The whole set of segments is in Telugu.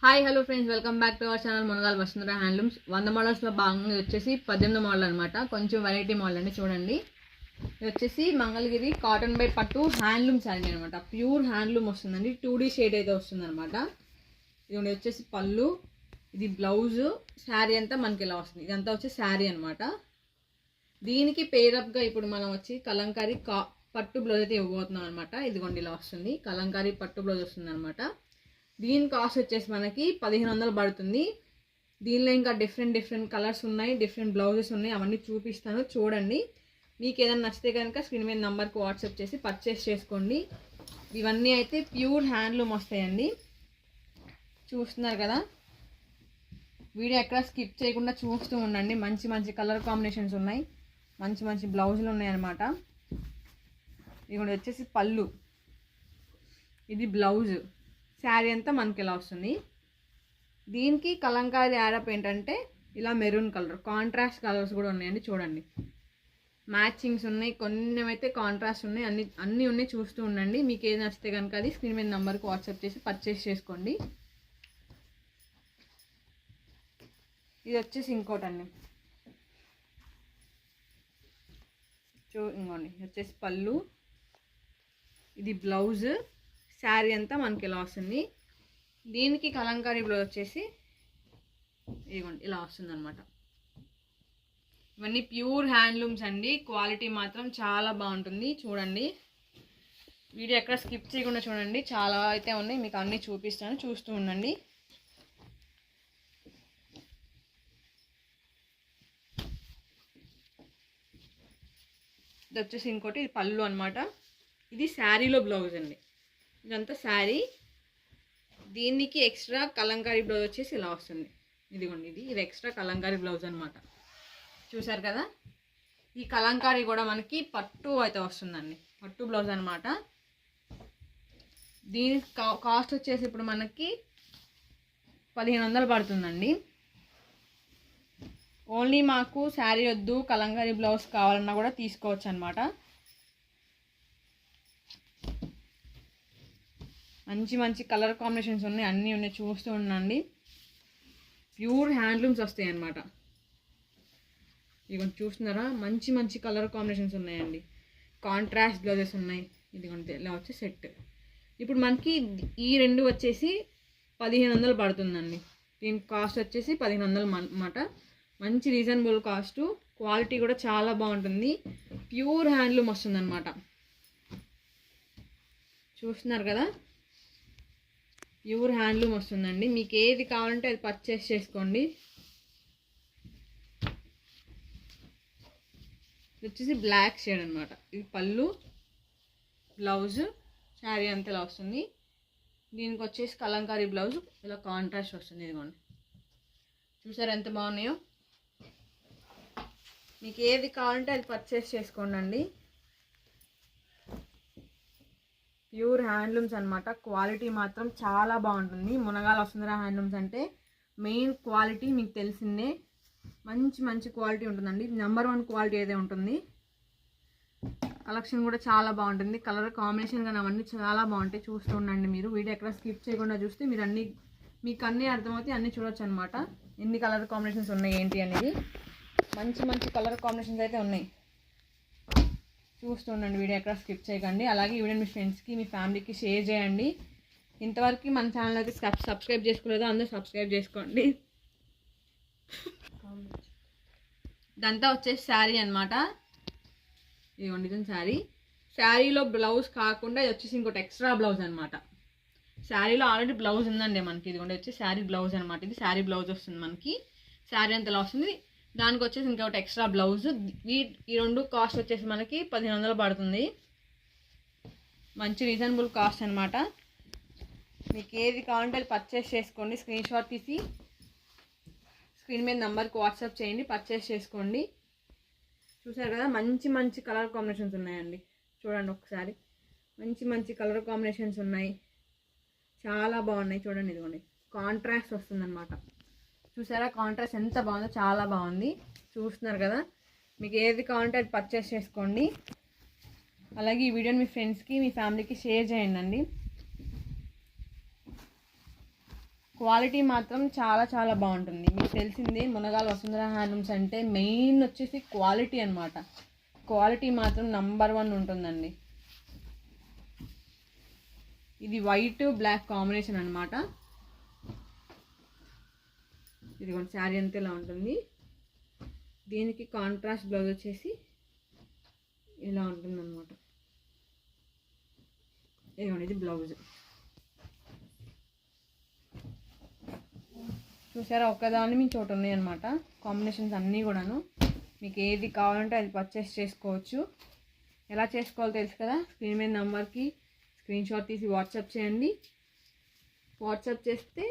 Hi hello friends, welcome back to our channel Munagala Vasundhara handlooms. 100 మోడల్స్లో భాగంగా వచ్చేసి 18 మోడల్ అనమాట. కొంచెం వెరైటీ మోడల్ అండి. చూడండి, ఇది వచ్చేసి మంగళగిరి కాటన్ బై పట్టు హ్యాండ్లూమ్ శారీ అనమాట. ప్యూర్ హ్యాండ్లూమ్ వస్తుందండి. 2D షేడ్ అయితే వస్తుంది అనమాట. ఇది వచ్చేసి పళ్ళు, ఇది బ్లౌజు, శారీ అంతా మనకి ఇలా వస్తుంది. ఇదంతా వచ్చి శారీ అనమాట. దీనికి పేరప్గా ఇప్పుడు మనం వచ్చి కలంకారీ పట్టు బ్లౌజ్ అయితే ఇవ్వబోతున్నాం అనమాట. ఇదిగోండి ఇలా వస్తుంది, కలంకారీ పట్టు బ్లౌజ్ వస్తుంది అనమాట. దీని కాస్ట్ వచ్చేసి మనకి 1500 పడుతుంది. దీనిలో ఇంకా డిఫరెంట్ కలర్స్ ఉన్నాయి, డిఫరెంట్ బ్లౌజెస్ ఉన్నాయి, అవన్నీ చూపిస్తాను చూడండి. మీకు ఏదైనా నచ్చితే కనుక స్క్రీన్ మీద నెంబర్కి వాట్సాప్ చేసి పర్చేస్ చేసుకోండి. ఇవన్నీ అయితే ప్యూర్ హ్యాండ్లూమ్ వస్తాయండి. చూస్తున్నారు కదా, వీడియో ఎక్కడ స్కిప్ చేయకుండా చూస్తూ ఉండండి. మంచి మంచి కలర్ కాంబినేషన్స్ ఉన్నాయి, మంచి మంచి బ్లౌజులు ఉన్నాయి అన్నమాట. ఇది వచ్చేసి పళ్ళు, ఇది బ్లౌజ్, శారీ అంతా మనకి ఇలా వస్తుంది. దీనికి కలంకారీ యాడప్ ఏంటంటే ఇలా మెరూన్ కలర్, కాంట్రాస్ట్ కలర్స్ కూడా ఉన్నాయండి. చూడండి, మ్యాచింగ్స్ ఉన్నాయి, కొన్ని అయితే కాంట్రాస్ట్ ఉన్నాయి, అన్నీ ఉన్నాయి. చూస్తూ ఉండండి. మీకు ఏది నచ్చితే కనుక అది స్క్రీన్ మీద నెంబర్కి వాట్సాప్ చేసి పర్చేస్ చేసుకోండి. ఇది వచ్చేసి ఇంకోటండి. ఇంకోండి, ఇది వచ్చేసి పళ్ళు, ఇది బ్లౌజ్, శారీ అంతా మనకి ఇలా వస్తుంది. దీనికి కలంకారీ బ్లౌజ్ వచ్చేసి ఇదిగోండి ఇలా వస్తుంది అనమాట. ఇవన్నీ ప్యూర్ హ్యాండ్లూమ్స్ అండి. క్వాలిటీ మాత్రం చాలా బాగుంటుంది. చూడండి, వీడియో ఎక్కడ స్కిప్ చేయకుండా చూడండి. చాలా అయితే ఉన్నాయి, మీకు అన్నీ చూపిస్తాను, చూస్తూ ఉండండి. ఇది వచ్చేసి ఇంకోటి, ఇది పళ్ళు అనమాట. ఇది శారీలో బ్లౌజ్ అండి. ఇదంతా శారీ. దీనికి ఎక్స్ట్రా కలంకారీ బ్లౌజ్ వచ్చేసి ఇలా వస్తుంది. ఇదిగోండి, ఇది ఎక్స్ట్రా కలంకారీ బ్లౌజ్ అనమాట. చూసారు కదా, ఈ కలంకారీ కూడా మనకి పట్టు అయితే వస్తుందండి, పట్టు బ్లౌజ్ అనమాట. దీని కాస్ట్ వచ్చేసి ఇప్పుడు మనకి 1500 పడుతుందండి. ఓన్లీ మాకు శారీ వద్దు, కలంకారీ బ్లౌజ్ కావాలన్నా కూడా తీసుకోవచ్చు అనమాట. మంచి మంచి కలర్ కాంబినేషన్స్ ఉన్నాయి, అన్నీ ఉన్నాయి, చూస్తూ ఉండండి. ప్యూర్ హ్యాండ్లూమ్స్ వస్తాయి అన్నమాట. ఇదిగోండి, చూస్తున్నారా, మంచి మంచి కలర్ కాంబినేషన్స్ ఉన్నాయండి. కాంట్రాస్ట్ బ్లౌజెస్ ఉన్నాయి. ఇదిగోండి ఇలా వచ్చి సెట్. ఇప్పుడు మనకి ఈ రెండు వచ్చేసి 1500 పడుతుందండి. దీని కాస్ట్ వచ్చేసి 1500 అన్నమాట. మంచి రీజనబుల్ కాస్టు, క్వాలిటీ కూడా చాలా బాగుంటుంది. ప్యూర్ హ్యాండ్లూమ్ వస్తుందన్నమాట. చూస్తున్నారు కదా, ప్యూర్ హ్యాండ్లూమ్ వస్తుందండి. మీకు ఏది కావాలంటే అది పర్చేస్ చేసుకోండి. ఇది వచ్చేసి బ్లాక్ షేడ్ అనమాట. ఇది పళ్ళు, బ్లౌజ్, శారీ అంతా ఇలా వస్తుంది. దీనికి వచ్చేసి కలంకారీ బ్లౌజ్ ఇలా కాంట్రాస్ట్ వస్తుంది. ఇదిగోండి, చూసారు ఎంత బాగున్నాయో. మీకు ఏది కావాలంటే అది పర్చేస్ చేసుకోండి అండి. ప్యూర్ హ్యాండ్లూమ్స్ అనమాట. క్వాలిటీ మాత్రం చాలా బాగుంటుంది. మునగాల వసుంధర హ్యాండ్లూమ్స్ అంటే మెయిన్ క్వాలిటీ మీకు తెలిసిందే. మంచి మంచి క్వాలిటీ ఉంటుందండి. నెంబర్ 1 క్వాలిటీ అయితే ఉంటుంది. కలెక్షన్ కూడా చాలా బాగుంటుంది. కలర్ కాంబినేషన్ కానీ అవన్నీ చాలా బాగుంటాయి. చూస్తూ ఉండండి. మీరు వీడియో ఎక్కడ స్కిప్ చేయకుండా చూస్తే మీకు అన్నీ అర్థమవుతాయి, అన్నీ చూడొచ్చు అనమాట. ఎన్ని కలర్ కాంబినేషన్స్ ఉన్నాయి ఏంటి అనేది. మంచి మంచి కలర్ కాంబినేషన్స్ అయితే ఉన్నాయి. చూస్తూ ఉండండి, వీడియో ఎక్కడ స్కిప్ చేయకండి. అలాగే ఈ వీడియో మీ ఫ్రెండ్స్కి, మీ ఫ్యామిలీకి షేర్ చేయండి. ఇంతవరకు మన ఛానల్ అయితే సబ్స్క్రైబ్ చేసుకోలేదో అందరూ సబ్స్క్రైబ్ చేసుకోండి. ఇదంతా వచ్చేసి శారీ అనమాట. ఇదిగోండి, ఇది శారీ. శారీలో బ్లౌజ్ కాకుండా ఇది వచ్చేసి ఇంకోటి ఎక్స్ట్రా బ్లౌజ్ అనమాట. శారీలో ఆల్రెడీ బ్లౌజ్ ఉందండి మనకి. ఇదిగోండి వచ్చి శారీ బ్లౌజ్ అనమాట. ఇది శారీ బ్లౌజ్ వస్తుంది మనకి. శారీ అంత ఇలా వస్తుంది. దానికి వచ్చేసి ఇంకొకటి ఎక్స్ట్రా బ్లౌజ్. ఈ రెండు కాస్ట్ వచ్చేసి మనకి 1500 పడుతుంది. మంచి రీజనబుల్ కాస్ట్ అనమాట. మీకు ఏది కావాలంటే అది పర్చేస్ చేసుకోండి. స్క్రీన్ షాట్ తీసి స్క్రీన్ మీద నెంబర్కి వాట్సాప్ చేయండి, పర్చేస్ చేసుకోండి. చూసారు కదా, మంచి మంచి కలర్ కాంబినేషన్స్ ఉన్నాయండి. చూడండి ఒకసారి, మంచి మంచి కలర్ కాంబినేషన్స్ ఉన్నాయి, చాలా బాగున్నాయి. చూడండి, ఇదిగోండి కాంట్రాస్ట్ వస్తుందన్నమాట. చూసారా కాంట్రాస్ట్ ఎంత బాగుందో, చాలా బాగుంది. చూస్తున్నారు కదా, మీకు ఏది కావాలంటే అది పర్చేస్ చేసుకోండి. అలాగే ఈ వీడియోని మీ ఫ్రెండ్స్కి, మీ ఫ్యామిలీకి షేర్ చేయండి. క్వాలిటీ మాత్రం చాలా చాలా బాగుంటుంది. మీకు తెలిసిందే మునగాల వసుంధర హ్యాండ్లూమ్స్ అంటే మెయిన్ వచ్చేసి క్వాలిటీ అనమాట. క్వాలిటీ మాత్రం నంబర్ 1 ఉంటుందండి. ఇది వైట్ బ్లాక్ కాంబినేషన్ అనమాట. ఇది కొంచెం శారీ అంతా ఇలా ఉంటుంది. దీనికి కాంట్రాస్ట్ బ్లౌజ్ వచ్చేసి ఇలా ఉంటుంది అనమాట. ఇదిగోండి, ఇది బ్లౌజ్. చూసారా, ఒక్కదాన్ని మీ చోట ఉన్నాయి అనమాట. కాంబినేషన్స్ అన్నీ కూడాను మీకు ఏది కావాలంటే అది పర్చేస్ చేసుకోవచ్చు. ఎలా చేసుకోవాలో తెలుసు కదా, స్క్రీన్ మీద నెంబర్కి స్క్రీన్ షాట్ తీసి వాట్సాప్ చేయండి. వాట్సాప్ చేస్తే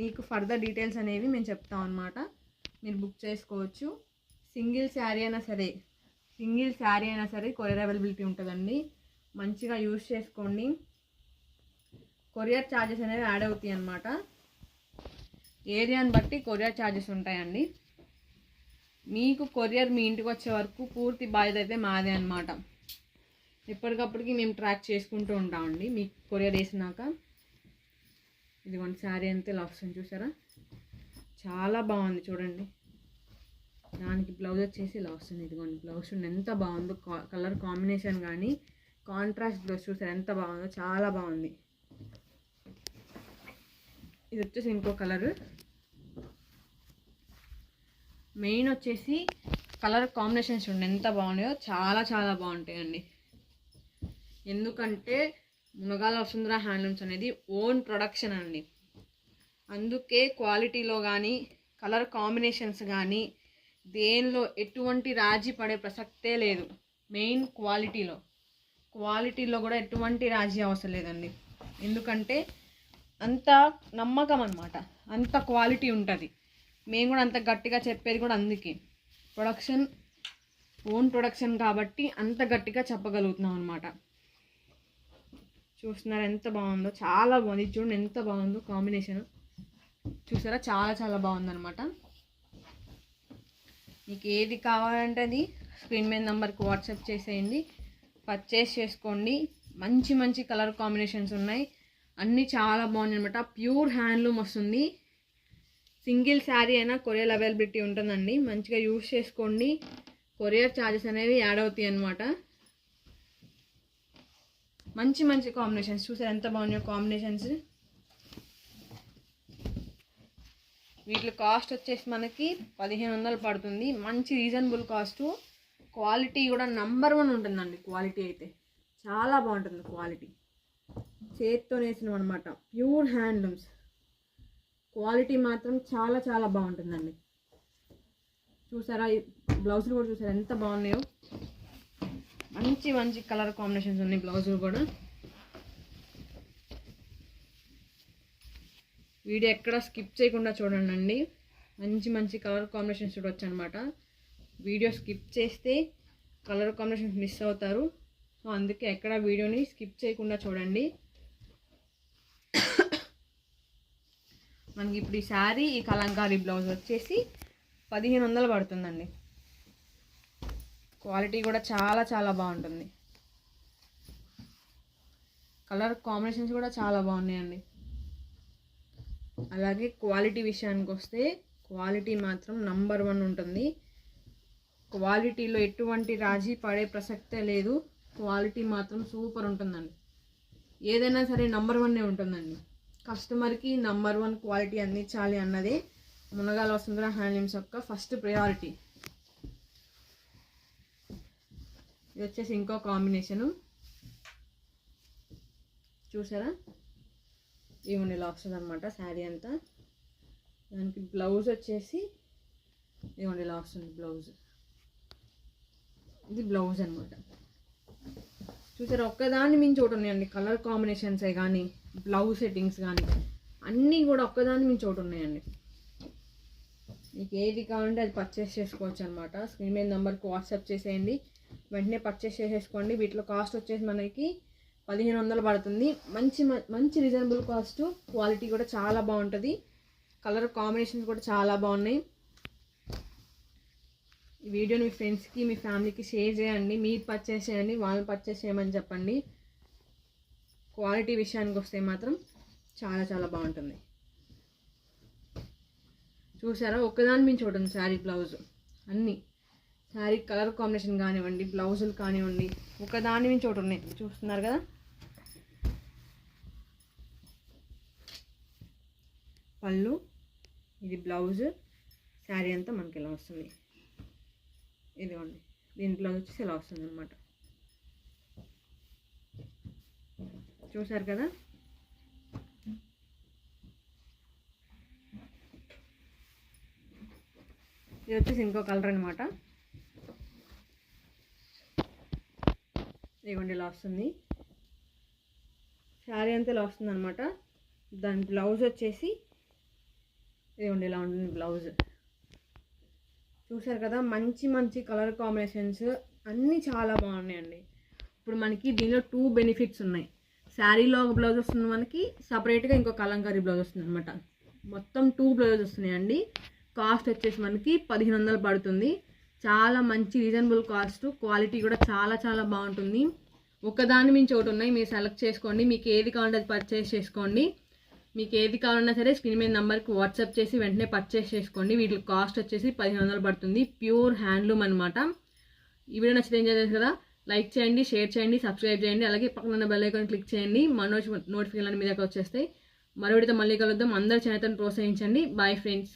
మీకు ఫర్దర్ డీటెయిల్స్ అనేవి మేము చెప్తాం అనమాట. మీరు బుక్ చేసుకోవచ్చు. సింగిల్ శారీ అయినా సరే కొరియర్ అవైలబిలిటీ ఉంటుందండి. మంచిగా యూజ్ చేసుకోండి. కొరియర్ ఛార్జెస్ అనేవి యాడ్ అవుతాయి అన్నమాట. ఏరియాని బట్టి కొరియర్ ఛార్జెస్ ఉంటాయండి. మీకు కొరియర్ మీ ఇంటికి వచ్చే వరకు పూర్తి బాధ్యత అయితే మాదే అనమాట. ఎప్పటికప్పటికి మేము ట్రాక్ చేసుకుంటూ ఉంటామండి మీకు కొరియర్ వేసినాక. ఇదిగోండి, శారీ అంతే ఇలా వస్తుంది. చూసారా, చాలా బాగుంది చూడండి. దానికి బ్లౌజ్ వచ్చేసి ఇలా వస్తుంది. ఇదిగోండి బ్లౌజ్ ఎంత బాగుందో, కలర్ కాంబినేషన్ కానీ కాంట్రాస్ట్ బ్లౌజ్ చూసారా ఎంత బాగుందో, చాలా బాగుంది. ఇది వచ్చేసి ఇంకో కలర్. మెయిన్ వచ్చేసి కలర్ కాంబినేషన్స్ చూడండి ఎంత బాగున్నాయో, చాలా చాలా బాగుంటాయండి. ఎందుకంటే మునగాల వసుంధర హ్యాండ్లూమ్స్ అనేది ఓన్ ప్రొడక్షన్ అండి. అందుకే క్వాలిటీలో కానీ కలర్ కాంబినేషన్స్ కానీ దేనిలో ఎటువంటి రాజీ పడే ప్రసక్తే లేదు. మెయిన్ క్వాలిటీలో కూడా ఎటువంటి రాజీ అవసరం లేదండి. ఎందుకంటే అంత నమ్మకం అన్నమాట, అంత క్వాలిటీ ఉంటుంది. మేము కూడా అంత గట్టిగా చెప్పేది కూడా అందుకే. ఓన్ ప్రొడక్షన్ కాబట్టి అంత గట్టిగా చెప్పగలుగుతున్నాం అనమాట. చూస్తున్నారా ఎంత బాగుందో, చాలా బాగుంది. చూడండి ఎంత బాగుందో కాంబినేషన్. చూసారా, చాలా చాలా బాగుందన్నమాట. మీకు ఏది కావాలంటే అది స్క్రీన్ మీద నెంబర్కి వాట్సాప్ చేసేయండి, పర్చేస్ చేసుకోండి. మంచి మంచి కలర్ కాంబినేషన్స్ ఉన్నాయి, అన్నీ చాలా బాగున్నాయి అనమాట. ప్యూర్ హ్యాండ్లూమ్ వస్తుంది. సింగిల్ శారీ అయినా కొరియర్ అవైలబిలిటీ ఉంటుందండి. మంచిగా యూజ్ చేసుకోండి. కొరియర్ ఛార్జెస్ అనేవి యాడ్ అవుతాయి అన్నమాట. మంచి మంచి కాంబినేషన్స్ చూసారు ఎంత బాగున్నాయో కాంబినేషన్స్. వీటి కాస్ట్ వచ్చేసి మనకి 1500 పడుతుంది. మంచి రీజనబుల్ కాస్ట్. క్వాలిటీ కూడా నంబర్ 1 ఉంటుందండి. క్వాలిటీ అయితే చాలా బాగుంటుంది. క్వాలిటీ చేతితో నేసినాం అనమాట. Pure handlooms. క్వాలిటీ మాత్రం చాలా చాలా బాగుంటుందండి. చూసారా, బ్లౌజులు కూడా చూసారా ఎంత బాగున్నాయో. మంచి మంచి కలర్ కాంబినేషన్స్ ఉన్నాయి బ్లౌజులు కూడా. వీడియో ఎక్కడ స్కిప్ చేయకుండా చూడండి. మంచి మంచి కలర్ కాంబినేషన్స్ చూడవచ్చు అనమాట. వీడియో స్కిప్ చేస్తే కలర్ కాంబినేషన్స్ మిస్ అవుతారు. సో అందుకే ఎక్కడ వీడియోని స్కిప్ చేయకుండా చూడండి. మనకి ఇప్పుడు ఈ శారీ, ఈ కలంకారీ బ్లౌజ్ వచ్చేసి 1500 పడుతుందండి. క్వాలిటీ కూడా చాలా చాలా బాగుంటుంది. కలర్ కాంబినేషన్స్ కూడా చాలా బాగున్నాయండి. అలాగే క్వాలిటీ విషయానికి వస్తే క్వాలిటీ మాత్రం నంబర్ 1 ఉంటుంది. క్వాలిటీలో ఎటువంటి రాజీ పడే ప్రసక్తే లేదు. క్వాలిటీ మాత్రం సూపర్ ఉంటుందండి. ఏదైనా సరే నంబర్ 1 ఉంటుందండి. కస్టమర్కి నంబర్ 1 క్వాలిటీ అందించాలి అన్నదే మునగాల వసుంధర హ్యాండ్లూమ్స్ యొక్క ఫస్ట్ ప్రయారిటీ. ఇది వచ్చేసి ఇంకో కాంబినేషను. చూసారా, ఇవన్నీ ఇలా వస్తుంది అనమాట శారీ అంతా. దానికి బ్లౌజ్ వచ్చేసి ఇవన్నీ ఇలా వస్తుంది బ్లౌజ్. ఇది బ్లౌజ్ అనమాట. చూసారా, ఒక్కదాన్ని మించి ఒకటి ఉన్నాయండి. కలర్ కాంబినేషన్సే కానీ బ్లౌజ్ సెట్టింగ్స్ కానీ అన్నీ కూడా ఒక్కదాన్ని మించి ఒకటి ఉన్నాయండి. మీకు ఏది కావాలంటే అది పర్చేస్ చేసుకోవచ్చు అనమాట. స్క్రీన్ మీద నెంబర్కి వాట్సాప్ చేసేయండి, వెంటనే పర్చేస్ చేసేసుకోండి. వీటిలో కాస్ట్ వచ్చేసి మనకి 1500 పడుతుంది. మంచి రీజనబుల్ కాస్ట్. క్వాలిటీ కూడా చాలా బాగుంటుంది. కలర్ కాంబినేషన్స్ కూడా చాలా బాగున్నాయి. ఈ వీడియోని మీ ఫ్రెండ్స్కి, మీ ఫ్యామిలీకి షేర్ చేయండి. మీరు పర్చేస్ చేయండి, వాళ్ళని పర్చేస్ చేయమని చెప్పండి. క్వాలిటీ విషయానికి వస్తే మాత్రం చాలా చాలా బాగుంటుంది. చూసారా, ఒకదాని మించి ఒకటి ఉంది శారీ బ్లౌజ్. అన్నీ శారీ కలర్ కాంబినేషన్ కానివ్వండి, బ్లౌజులు కానివ్వండి, ఒకదాని మించి ఒకటి ఉన్నాయి. చూస్తున్నారు కదా. పళ్ళు, ఇది బ్లౌజ్, శారీ అంతా మనకి ఇలా వస్తుంది. ఇదిగోండి, దీని బ్లౌజ్ వచ్చేసి ఇలా వస్తుంది అనమాట. చూసారు కదా. ఇది వచ్చేసి ఇంకో కలర్ అనమాట. ఇదిగోండి ఇలా వస్తుంది. శారీ అంతా ఇలా వస్తుంది అనమాట. దాని బ్లౌజ్ వచ్చేసి ఇదిగోండి ఇలా ఉంటుంది బ్లౌజ్. చూసారు కదా, మంచి మంచి కలర్ కాంబినేషన్స్ అన్నీ చాలా బాగున్నాయండి. ఇప్పుడు మనకి దీనిలో 2 బెనిఫిట్స్ ఉన్నాయి. శారీలో ఒక బ్లౌజ్ వస్తుంది మనకి, సపరేట్గా ఇంకో కలంకారీ బ్లౌజ్ వస్తుంది అనమాట. మొత్తం 2 బ్లౌజెస్ వస్తున్నాయండి. కాస్ట్ వచ్చేసి మనకి 1500 పడుతుంది. చాలా మంచి రీజనబుల్ కాస్ట్, క్వాలిటీ కూడా చాలా చాలా బాగుంటుంది. ఒకదాని మించి ఒకటి ఉన్నాయి, మీరు సెలెక్ట్ చేసుకోండి. మీకు ఏది కావాలంటే అది పర్చేస్ చేసుకోండి. మీకు ఏది కావాలన్నా సరే స్క్రీన్ మీద నెంబర్కి వాట్సాప్ చేసి వెంటనే పర్చేస్ చేసుకోండి. వీటి కాస్ట్ వచ్చేసి 1500 పడుతుంది. ప్యూర్ హ్యాండ్లూమ్ అనమాట. ఈ వీడియో నచ్చితే ఏం చేయాలి కదా, లైక్ చేయండి, షేర్ చేయండి, సబ్స్క్రైబ్ చేయండి. అలాగే పక్కన ఉన్న బెల్ ఐకాన్ క్లిక్ చేయండి. మన నోటిఫికేషన్ మీ దగ్గర వచ్చేస్తాయి. మరో వీడియోతో మళ్ళీ కలుద్దాం. అందరూ ఛానల్ని ప్రోత్సహించండి. Bye friends.